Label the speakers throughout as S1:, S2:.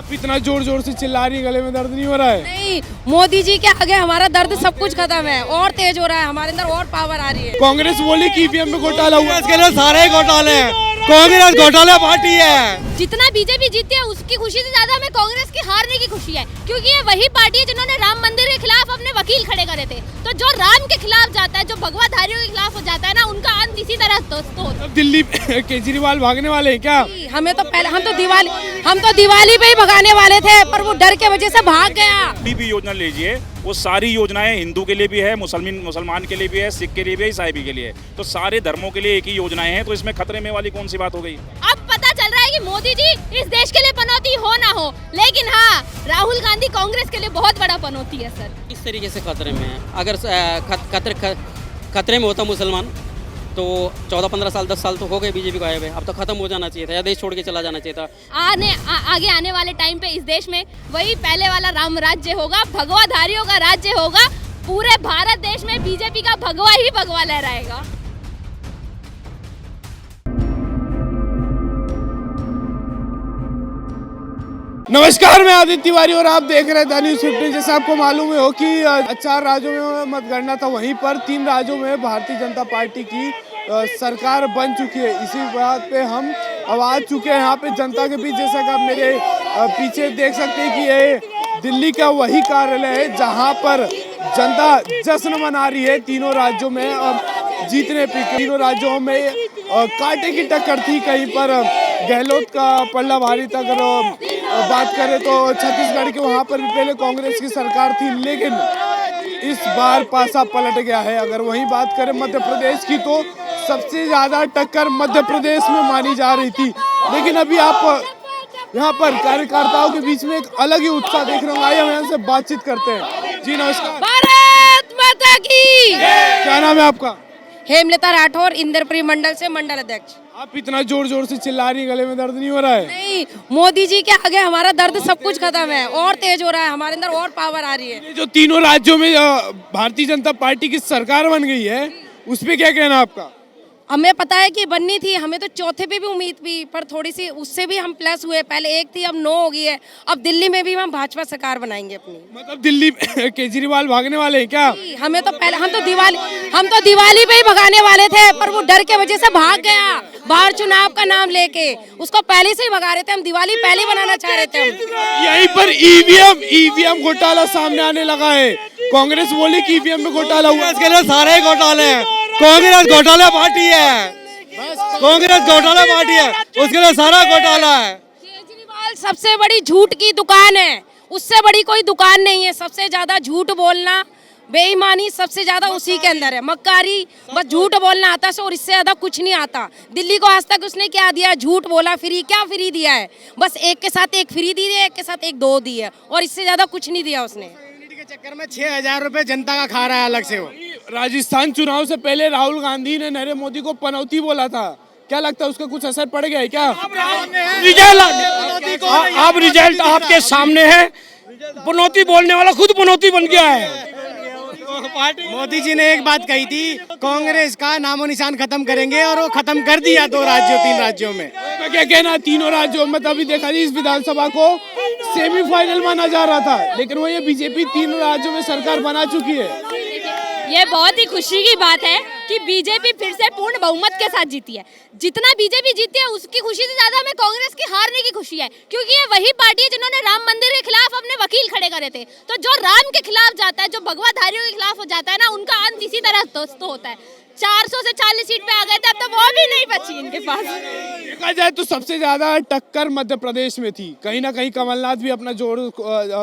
S1: आप इतना जोर जोर से चिल्ला रही है, गले में दर्द नहीं हो रहा है?
S2: नहीं, मोदी जी के आगे हमारा दर्द सब कुछ खत्म है, और तेज हो रहा है, हमारे अंदर और पावर आ रही है।
S1: कांग्रेस बोली कि ईवीएम में घोटाला हुआ।
S3: इसके लिए सारे घोटाले हैं, कांग्रेस घोटाला पार्टी है।
S4: जितना बीजेपी जीती है उसकी खुशी से ज्यादा हमें कांग्रेस की हारने की खुशी है, क्योंकि ये वही पार्टी है जिन्होंने राम मंदिर के खिलाफ अपने वकील खड़े करे थे। तो जो राम के खिलाफ जाता है, जो भगवाधारियों के खिलाफ हो जाता है ना, उनका अंत इसी तरह होता है।
S1: अब दिल्ली केजरीवाल भागने वाले हैं क्या?
S2: हमें तो पहले हम तो दिवाली पे ही भगाने वाले थे, पर वो डर के वजह से भाग गया।
S5: भी योजना लीजिए, वो सारी योजनाएं हिंदू के लिए भी है, मुसलमान के लिए भी है, सिख के लिए भी है, ईसाई के लिए है। तो सारे धर्मों के लिए एक ही योजनाएं हैं, तो इसमें खतरे में वाली कौन सी बात हो गई?
S4: अब पता चल रहा है कि मोदी जी इस देश के लिए पनौती हो ना हो, लेकिन हाँ, राहुल गांधी कांग्रेस के लिए बहुत बड़ा पनौती है सर।
S6: इस तरीके से खतरे में है। अगर खतरे में होता मुसलमान तो 14-15 साल 10 साल तो हो गए बीजेपी को आए हुए, अब तो खत्म हो जाना चाहिए था या देश छोड़ के चला जाना चाहिए था।
S4: आगे आने वाले टाइम पे इस देश में वही पहले वाला राम राज्य होगा, भगवाधारियों का राज्य होगा। पूरे भारत देश में बीजेपी का भगवा ही भगवा लहराएगा।
S1: नमस्कार, मैं आदित्य तिवारी और आप देख रहे हैं द न्यूज़ 15। जैसे आपको मालूम हो कि 4 राज्यों में मतगणना था, वहीं पर 3 राज्यों में भारतीय जनता पार्टी की सरकार बन चुकी है। इसी बात पे हम अब आ चुके हैं यहाँ पे जनता के बीच। जैसा कि आप मेरे पीछे देख सकते हैं कि ये दिल्ली का वही कार्यालय है जहाँ पर जनता जश्न मना रही है तीनों राज्यों में। जीतने पे तीनों राज्यों में कांटे की टक्कर थी। कहीं पर गहलोत का पल्ला भारी था। अगर बात करें तो छत्तीसगढ़ के वहाँ पर भी पहले कांग्रेस की सरकार थी, लेकिन इस बार पासा पलट गया है। अगर वहीं बात करें मध्य प्रदेश की तो सबसे ज्यादा टक्कर मध्य प्रदेश में मानी जा रही थी, लेकिन अभी आप यहाँ पर कार्यकर्ताओं के बीच में एक अलग ही उत्साह देख रहे होंगे। आइए हम यहाँ से बातचीत करते हैं। जी नमस्कार।
S2: भारत माता की।
S1: क्या नाम है आपका?
S2: हेमलता राठौर, इंद्रपुरी मंडल से मंडल अध्यक्ष।
S1: आप इतना जोर जोर से चिल्ला रही है, गले में दर्द नहीं हो रहा है?
S2: नहीं, मोदी जी के आगे हमारा दर्द सब कुछ खत्म है, और तेज हो रहा है, हमारे अंदर और पावर आ रही है।
S1: ये जो तीनों राज्यों में भारतीय जनता पार्टी की सरकार बन गई है, उस पे क्या कहना आपका?
S2: हमें पता है कि बननी थी, हमें तो चौथे पे भी उम्मीद थी, पर थोड़ी सी उससे भी हम प्लस हुए। पहले 1 थी, अब 9 हो गई है। अब दिल्ली में भी हम भाजपा सरकार बनाएंगे अपनी।
S1: मतलब दिल्ली केजरीवाल भागने वाले हैं क्या?
S2: हमें तो पहले हम तो दिवाली पे ही भगाने वाले थे, पर वो डर के वजह से भाग गया। बाहर चुनाव का नाम लेके उसको पहले से ही भगा रहे थे। हम दिवाली पहले ही बनाना चाह रहे थे।
S1: यहीं पर ईवीएम घोटाला सामने आने लगा है। कांग्रेस बोली कि ईवीएम में घोटाला हुआ।
S3: इसके लिए सारे घोटाले हैं, कांग्रेस घोटाला पार्टी है, कांग्रेस घोटाला पार्टी है, उसके लिए सारा घोटाला है।
S2: केजरीवाल सबसे बड़ी झूठ की दुकान है, उससे बड़ी कोई दुकान नहीं है। सबसे ज्यादा झूठ बोलना, बेईमानी सबसे ज्यादा उसी के अंदर है। मक्कारी, बस झूठ बोलना आता है और इससे ज्यादा कुछ नहीं आता। दिल्ली को आज तक उसने क्या दिया? झूठ बोला, फ्री। क्या फ्री दिया है? बस एक के साथ एक फ्री दी है, एक के साथ एक 2 दी है, और इससे ज्यादा कुछ नहीं दिया उसने।
S3: चक्कर में 6,000 रुपए जनता का खा रहा है अलग से वो।
S1: राजस्थान चुनाव से पहले राहुल गांधी ने नरेंद्र मोदी को पनौती बोला था। क्या लगता है उसका कुछ असर पड़ गया है क्या?
S7: अब रिजल्ट आपके सामने है। पनौती बोलने वाला खुद पनौती बन गया है।
S3: मोदी जी ने एक बात कही थी, कांग्रेस का नामो निशान खत्म करेंगे, और वो खत्म कर दिया 2 राज्यों 3 राज्यों में।
S1: तो क्या कहना, तीनों राज्यों में तभी देखा जी इस विधानसभा को सेमीफाइनल माना जा रहा था, लेकिन वो ये बीजेपी 3 राज्यों में सरकार बना चुकी है।
S4: ये बहुत ही खुशी की बात है कि बीजेपी फिर से पूर्ण बहुमत के साथ जीती है। जितना बीजेपी जीती है उसकी खुशी से ज्यादा हमें कांग्रेस की हारने की खुशी है, क्योंकि ये वही पार्टी है जिन्होंने राम मंदिर के खिलाफ अपने वकील खड़े करे थे। तो जो राम के खिलाफ जाता है, जो भगवाधारियों के खिलाफ हो जाता है ना, उनका अंत इसी तरह दोस्तों होता है। 400 से 40 सीट पे आ गए थे, अब तो वो भी नहीं बची इनके पास।
S1: देखा जाए तो सबसे ज्यादा टक्कर मध्य प्रदेश में थी। कहीं ना कहीं कमलनाथ भी अपना जोर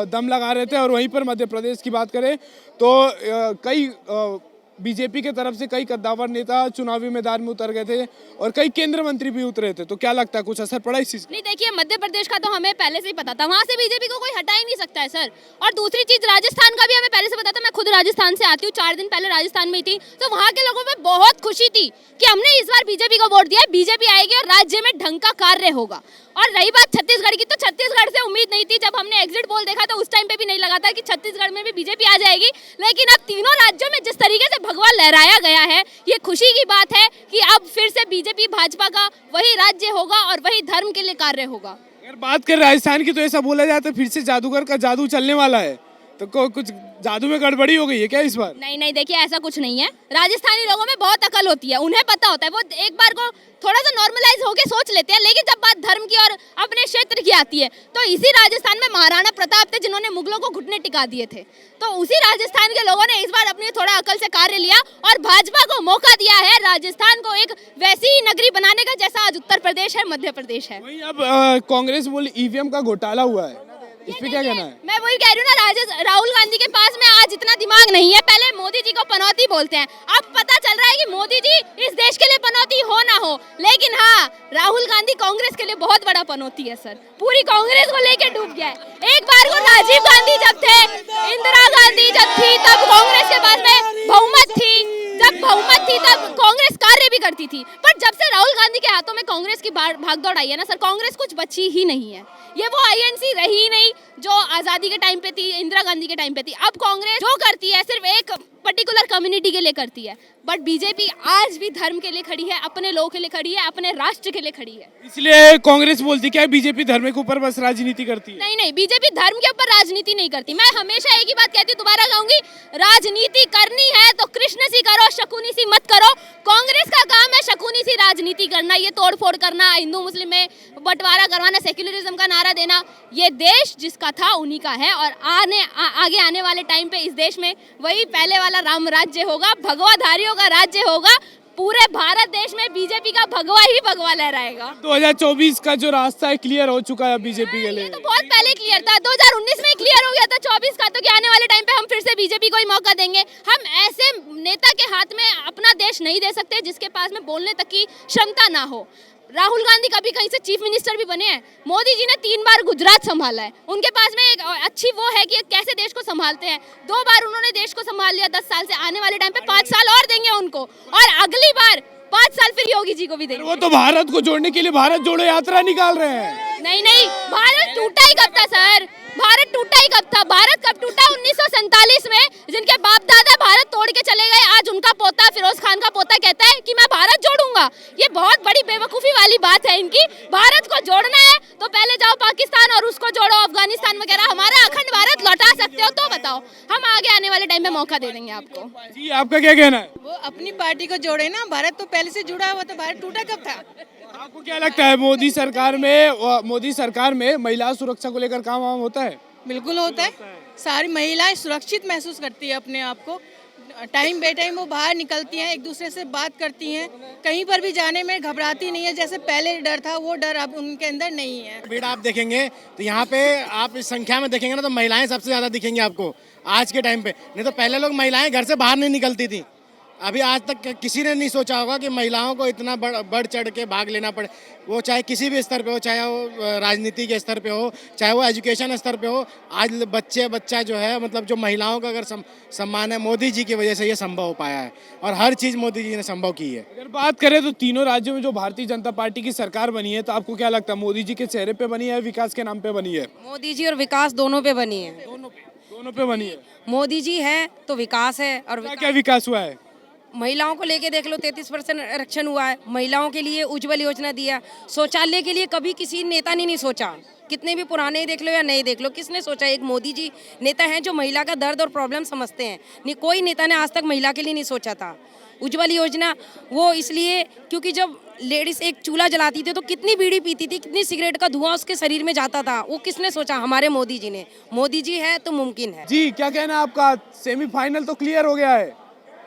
S1: दम लगा रहे थे, और वहीं पर मध्य प्रदेश की बात करें तो कई बीजेपी के तरफ से कई कद्दावर नेता चुनावी मैदान में उतर गए थे, और कई केंद्रीय मंत्री भी उतरे थे। तो क्या लगता है कुछ असर पड़ा इस चीज?
S4: नहीं, देखिए, मध्य प्रदेश का तो हमें पहले से ही पता था, वहाँ से बीजेपी को कोई हटा ही नहीं सकता है सर। और दूसरी चीज, राजस्थान का भी हमें पहले से पता था। मैं खुद राजस्थान से आती हूँ, 4 दिन पहले राजस्थान में थी, तो वहाँ के लोगों में बहुत खुशी थी कि हमने इस बार बीजेपी को वोट दिया है, बीजेपी आएगी और राज्य में ढंग का कार्य होगा। और रही बात छत्तीसगढ़ की, तो छत्तीसगढ़ से उम्मीद नहीं थी। जब हमने एग्जिट पोल देखा तो उस टाइम पे भी नहीं लगा था कि छत्तीसगढ़ में भी बीजेपी आ जाएगी, लेकिन अब तीनों राज्यों में जिस तरीके से भगवा लहराया गया है, ये खुशी की बात है कि अब फिर से बीजेपी भाजपा का वही राज्य होगा और वही धर्म के लिए कार्य होगा।
S1: अगर बात करें राजस्थान की तो ऐसा बोला जाता है फिर से जादूगर का जादू चलने वाला है, तो कुछ जादू में गड़बड़ी हो गई है क्या इस बार?
S4: नहीं नहीं, देखिए ऐसा कुछ नहीं है। राजस्थानी लोगों में बहुत अकल होती है, उन्हें पता होता है, वो एक बार को थोड़ा सा नॉर्मलाइज होके सोच लेते हैं, लेकिन जब बात धर्म की और अपने क्षेत्र की आती है तो इसी राजस्थान में महाराणा प्रताप थे जिन्होंने मुगलों को घुटने टिका दिए थे। तो उसी राजस्थान के लोगों ने इस बार अपनी थोड़ा अकल से कार्य लिया और भाजपा को मौका दिया है राजस्थान को एक वैसी नगरी बनाने का जैसा आज उत्तर प्रदेश है, मध्य प्रदेश है।
S1: वही अब कांग्रेस बोली ईवीएम का घोटाला हुआ है, इस पे क्या कहना है?
S4: मैं वही कह रही हूँ ना, राहुल गांधी के पास में आज इतना दिमाग नहीं है। पहले मोदी जी को पनौती बोलते हैं, अब पता चल रहा है कि मोदी जी इस देश के लिए पनौती हो ना हो, लेकिन हाँ राहुल गांधी कांग्रेस के लिए बहुत बड़ा पनौती है सर। पूरी कांग्रेस को लेके डूब गया है। एक बार को राजीव गांधी जब थे, इंदिरा गांधी जब थी, तब कांग्रेस के पास में बहुमत थी, जब बहुमत थी तब कांग्रेस कार्य भी करती थी। पर जब से राहुल गांधी के हाथों में कांग्रेस की भागदौड़ आई है ना सर, कांग्रेस कुछ बची ही नहीं है। ये वो आईएनसी रही ही नहीं जो आजादी के टाइम पे थी, इंदिरा गांधी के टाइम पे थी। अब कांग्रेस जो करती है सिर्फ एक पर्टिकुलर कम्युनिटी के लिए करती है, बट बीजेपी आज भी धर्म के लिए खड़ी है, अपने लोगों के लिए खड़ी है, अपने राष्ट्र के लिए खड़ी है।
S1: इसलिए कांग्रेस बोलती क्या बीजेपी धर्म के ऊपर बस राजनीति करती है?
S4: नहीं नहीं, बीजेपी धर्म के ऊपर राजनीति नहीं करती। मैं हमेशा एक ही बात कहती हूँ, दोबारा कहूंगी, राजनीति करनी है तो कृष्ण सी करो, शकुनी सी मत करो। कांग्रेस का काम है शकुनी सी राजनीति करना, ये तोड़ फोड़ करना, हिंदू मुस्लिम में बंटवारा करवाना, सेक्युलरिज्म का नारा देना। ये देश जिसका था उन्हीं का है और आगे आने वाले टाइम पे इस देश में वही पहले वाला राम राज्य होगा, भगवाधारियों का राज्य होगा। पूरे भारत देश में बीजेपी का भगवा ही भगवा लहराएगा।
S1: 2024 का जो रास्ता है क्लियर हो चुका है बीजेपी के लिए?
S4: ये तो बहुत पहले क्लियर था, 2019 में क्लियर हो गया था। 24 का तो क्या आने वाले टाइम पे हम फिर से बीजेपी को ही मौका देंगे। हम ऐसे नेता के हाथ में अपना देश नहीं दे सकते जिसके पास में बोलने तक की क्षमता ना हो। राहुल गांधी कभी कहीं से चीफ मिनिस्टर भी बने हैं, मोदी जी ने 3 बार गुजरात संभाला है, उनके पास में एक अच्छी वो है कि कैसे देश को संभालते हैं। 2 बार उन्होंने देश को संभाल लिया 10 साल से, आने वाले टाइम पे 5 साल और देंगे उनको और अगली बार 5 साल फिर योगी जी को भी देंगे।
S1: वो तो भारत को जोड़ने के लिए भारत जोड़ो यात्रा निकाल रहे हैं।
S4: नहीं नहीं, भारत टूटा ही कब था सर? भारत टूटा ही कब था? भारत कब टूटा? 1947 में, जिनके बाप दादा भारत तोड़ के चले गए, आज उनका पोता फिरोज खान का पोता कहता है कि मैं भारत जोड़ूंगा। ये बहुत बड़ी बेवकूफी वाली बात है इनकी। भारत को जोड़ना है तो पहले जाओ पाकिस्तान और उसको जोड़ो, अफगानिस्तान वगैरह। हमारा अखंड भारत लौटा सकते हो तो बताओ, हम आगे आने वाले टाइम में मौका दे देंगे आपको।
S1: जी आपका क्या कहना है?
S8: वो अपनी पार्टी को जोड़े ना, भारत तो पहले से जुड़ा हुआ था, भारत टूटा कब था?
S1: आपको क्या लगता है मोदी सरकार में महिला सुरक्षा को लेकर काम वाम होता है?
S8: बिल्कुल होता है। सारी महिलाएं सुरक्षित महसूस करती है अपने आप को। टाइम बे टाइम वो बाहर निकलती हैं, एक दूसरे से बात करती हैं, कहीं पर भी जाने में घबराती नहीं है। जैसे पहले डर था वो डर अब उनके अंदर नहीं है।
S3: भीड़ आप देखेंगे तो यहाँ पे आप इस संख्या में देखेंगे ना तो महिलाएं सबसे ज़्यादा दिखेंगी आपको आज के टाइम पे। नहीं तो पहले लोग महिलाएं घर से बाहर नहीं निकलती थी। अभी आज तक किसी ने नहीं सोचा होगा कि महिलाओं को इतना बढ़ चढ़ के भाग लेना पड़े, वो चाहे किसी भी स्तर पे हो, चाहे वो राजनीति के स्तर पे हो, चाहे वो एजुकेशन स्तर पे हो। आज बच्चा जो है, मतलब जो महिलाओं का अगर सम्मान है, मोदी जी की वजह से ये संभव हो पाया है और हर चीज़ मोदी जी ने संभव की है।
S1: अगर बात करें तो तीनों राज्यों में जो भारतीय जनता पार्टी की सरकार बनी है, तो आपको क्या लगता है मोदी जी के चेहरे पे बनी है, विकास के नाम पे बनी है?
S2: मोदी जी और विकास दोनों पे बनी है।
S1: दोनों पे बनी है।
S2: मोदी जी है तो विकास है। और
S1: क्या विकास हुआ है?
S2: महिलाओं को लेके देख लो, 33% आरक्षण हुआ है। महिलाओं के लिए उज्जवल योजना दिया। शौचालय के लिए कभी किसी नेता ने नहीं सोचा, कितने भी पुराने देख लो या नए देख लो, किसने सोचा? एक मोदी जी नेता हैं जो महिला का दर्द और प्रॉब्लम समझते हैं। नहीं, कोई नेता ने आज तक महिला के लिए नहीं सोचा था। उज्जवल योजना वो इसलिए क्योंकि जब लेडीज एक चूल्हा जलाती थी तो कितनी बीड़ी पीती थी, कितनी सिगरेट का धुआं उसके शरीर में जाता था, वो किसने सोचा? हमारे मोदी जी ने। मोदी जी है तो मुमकिन है।
S1: जी क्या कहना है आपका? सेमीफाइनल तो क्लियर हो गया है,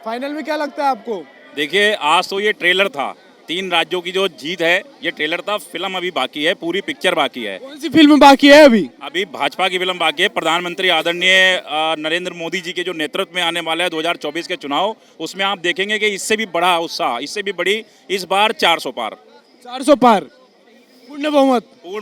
S1: फाइनल में क्या लगता है आपको?
S5: देखिए, आज तो ये ट्रेलर था, 3 राज्यों की जो जीत है ये ट्रेलर था। फिल्म अभी बाकी है, पूरी पिक्चर बाकी है।
S1: कौन सी फिल्म बाकी है अभी?
S5: अभी भाजपा की फिल्म बाकी है। प्रधानमंत्री आदरणीय नरेंद्र मोदी जी के जो नेतृत्व में आने वाला है 2024 के चुनाव, उसमें आप देखेंगे कि इससे भी बड़ा उत्साह, इससे भी बड़ी इस बार 400 पार,
S1: 400 पार पूर्ण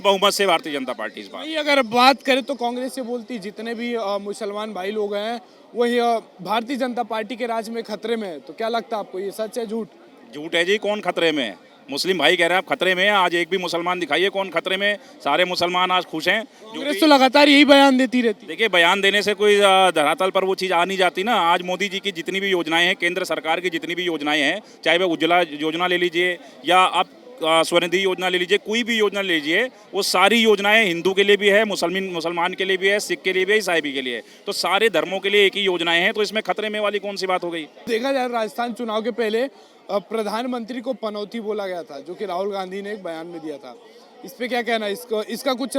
S1: बहुमत
S5: से भारतीय जनता पार्टी इस बार।
S1: नहीं, अगर बात करें तो कांग्रेस से बोलती जितने भी मुसलमान भाई लोग हैं वही भारतीय जनता पार्टी के राज में खतरे में है, तो क्या लगता है आपको, ये सच है झूठ?
S5: झूठ है जी। कौन खतरे में है? मुस्लिम भाई कह रहे हैं आप खतरे में हैं। आज एक भी मुसलमान दिखाइए कौन खतरे में? सारे मुसलमान आज खुश हैं।
S1: कांग्रेस तो लगातार यही बयान देती रहती।
S5: देखिए, बयान देने से कोई धरातल पर वो चीज़ आ नहीं जाती ना। आज मोदी जी की जितनी भी योजनाएं हैं, केंद्र सरकार की जितनी भी योजनाएं हैं, चाहे वह उज्ज्वला योजना ले लीजिए या आप स्वनिधि योजना ले लीजिए, कोई भी योजना ले लीजिए, वो सारी योजनाएं हिंदू के लिए भी है, मुसलमान के लिए भी है, सिख के लिए भी है, ईसाई के लिए है। तो सारे धर्मों के लिए एक ही योजनाएं हैं, तो इसमें खतरे में वाली कौन सी बात हो गई।
S1: देखा जाए राजस्थान चुनाव के पहले प्रधानमंत्री को पनौती बोला गया था, जो कि राहुल गांधी ने एक बयान में दिया था। इस पे क्या कहना है, इसका कुछ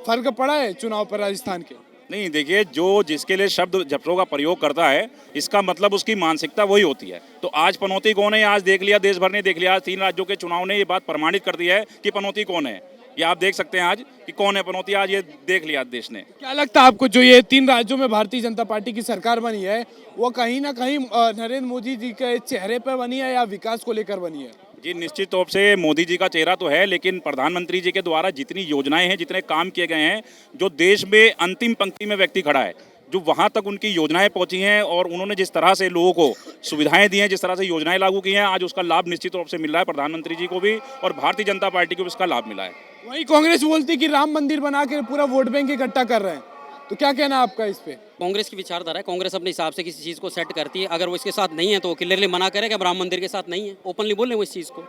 S1: फर्क पड़ा है चुनाव पर राजस्थान के?
S5: नहीं, देखिए, जो जिसके लिए शब्द शब्दों का प्रयोग करता है, इसका मतलब उसकी मानसिकता वही होती है। तो आज पनौती कौन है, आज देख लिया, देश भर ने देख लिया, आज 3 राज्यों के चुनाव ने ये बात प्रमाणित कर दी है कि पनौती कौन है। ये आप देख सकते हैं आज कि कौन है पनौती, आज ये देख लिया देश ने।
S1: क्या लगता है आपको, जो ये 3 राज्यों में भारतीय जनता पार्टी की सरकार बनी है, वो कहीं ना कहीं नरेंद्र मोदी जी के चेहरे पर बनी है या विकास को लेकर बनी है?
S5: जी, निश्चित तौर से मोदी जी का चेहरा तो है, लेकिन प्रधानमंत्री जी के द्वारा जितनी योजनाएं हैं, जितने काम किए गए हैं, जो देश में अंतिम पंक्ति में व्यक्ति खड़ा है, जो वहाँ तक उनकी योजनाएं पहुंची हैं और उन्होंने जिस तरह से लोगों को सुविधाएं दी हैं, जिस तरह से योजनाएं लागू की हैं, आज उसका लाभ निश्चित तौर से मिल रहा है प्रधानमंत्री जी को भी और भारतीय जनता पार्टी को भी उसका लाभ मिला है।
S1: वही कांग्रेस बोलती कि राम मंदिर बना के पूरा वोट बैंक इकट्ठा कर रहे हैं, तो क्या कहना है आपका इस पे?
S6: कांग्रेस की विचारधारा है, कांग्रेस अपने हिसाब से किसी चीज़ को सेट करती है। अगर वो इसके साथ नहीं है तो क्लियरली मना करे कि अब राम मंदिर के साथ नहीं है, ओपनली बोले वो इस चीज़ को,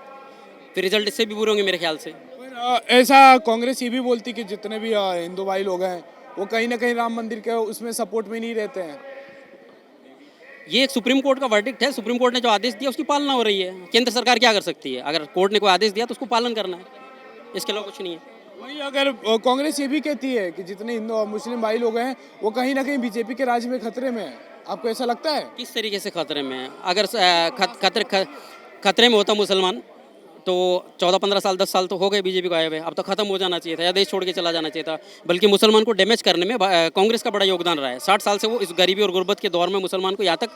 S6: फिर रिजल्ट इससे भी बुरे होंगे मेरे ख्याल से।
S1: ऐसा कांग्रेस ये भी बोलती कि जितने भी हिंदू भाई लोग हैं, वो कहीं ना कहीं राम मंदिर के उसमें सपोर्ट में नहीं रहते हैं।
S6: ये एक सुप्रीम कोर्ट का वर्डिक्ट है, सुप्रीम कोर्ट ने जो आदेश दिया उसकी पालना हो रही है। केंद्र सरकार क्या कर सकती है? अगर कोर्ट ने कोई आदेश दिया तो उसको पालन करना है, इसके अलावा कुछ नहीं है।
S1: वही अगर कांग्रेस ये भी कहती है कि जितने हिंदू और मुस्लिम भाई लोग हैं, वो कहीं ना कहीं बीजेपी के राज में खतरे में है, आपको ऐसा लगता है?
S6: किस तरीके से खतरे में है? अगर खतरे में होता मुसलमान तो 14-15 साल 10 साल तो हो गए बीजेपी को आए हुए, अब तो खत्म हो जाना चाहिए था या देश छोड़ के चला जाना चाहिए था। बल्कि मुसलमान को डैमेज करने में कांग्रेस का बड़ा योगदान रहा है। 60 साल से वो इस गरीबी और गुर्बत के दौर में मुसलमान को यहाँ तक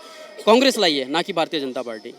S6: कांग्रेस लाई है, ना कि भारतीय जनता पार्टी।